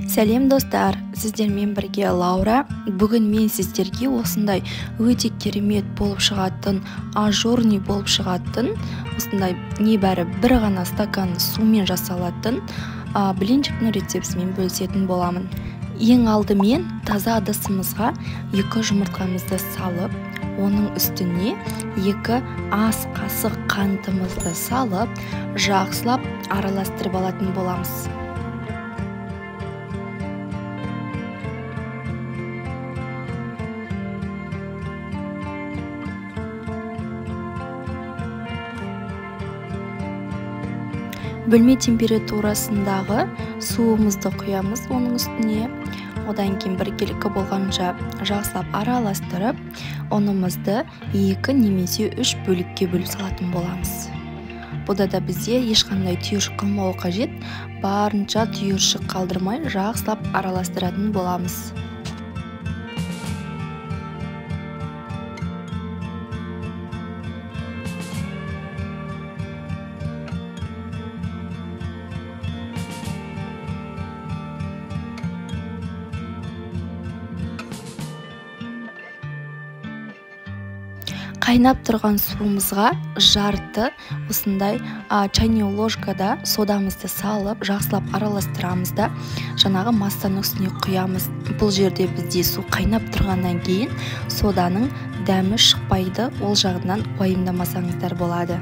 Сәлем достар, сіздермен бірге Лаура. Бүгін мен сіздерге осындай өте керемет болып шығатын, ажурный болып шығатын, осындай небәрі бір ғана стакан сумен жасалатын блинчиктің рецептісімен бөлісетін боламын. Ең алдымен таза ыдысымызға 2 жұмыртқамызды салып, оның үстіне 2 ас қасық қантымызды салып, жақсылап араластырып алатын боламыз. Бөлме температурасындағы суымызды құямыз оның үстіне. Одан кейін біркелкі болғанша жақсылап араластырып, ұнымызды 2 немесе 3 бөлікке бөліп салатын боламыз. Бұда да бізде ешқандай түйіршік қылмау қажет, барынша түйіршік қалдырмай жақсылап араластыратын боламыз. Қайнап тұрған суымызға жарты осындай чайный ложкада содамызды салып, жақсылап араластырамыз да, жаңағы массаның үстіне құямыз. Бұл жерде бізде су қайнап тұрғаннан кейін соданың дәмі шықпайды, ол жағынан уайымдамасаңыздар болады.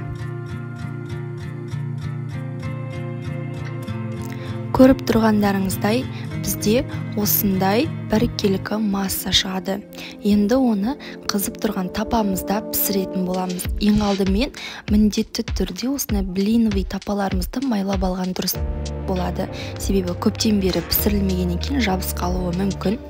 Көріп тұрғандарыңыздай, бізде осындай біркелкі масса шығады. Енді оны қызып тұрған тапамызда пісіретін боламыз. Ең алдымен міндетті түрде осындай блиновый тапаларымызды майлап алған дұрыс болады. Себебі көптен бері пісірілмегеннен кейін жабыс қалуы мүмкін.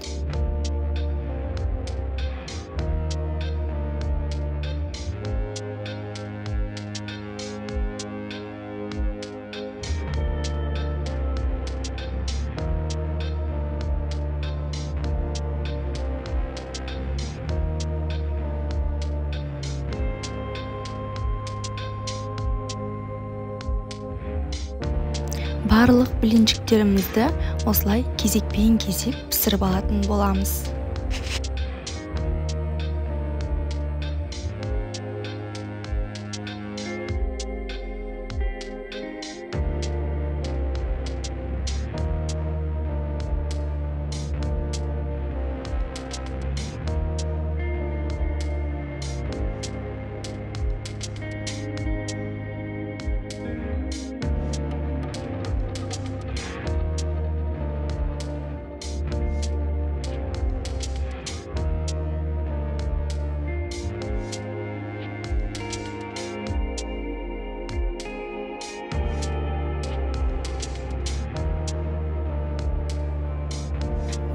Барлық блинчиктерімізді осылай кезек-кезек пісіріп алатын боламыз.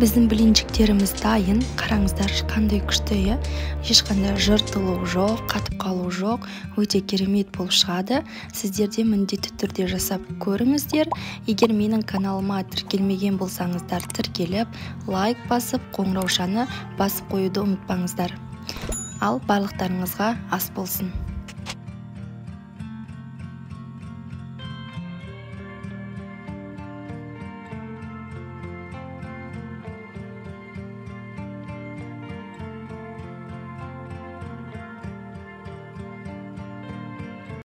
Біздің блинчиктеріміз дайын, қараңыздар қандай күшті, ешқандай жыртылу жоқ, қатып қалу жоқ, өте керемет болып шығады. Сіздер де міндетті түрде жасап көріңіздер. Егер менің каналыма тіркелмеген болсаңыздар, тіркеліп, лайк басып, қоңыраушаны басып қоюды ұмытпаңыздар. Ал барлықтарыңызға ас болсын.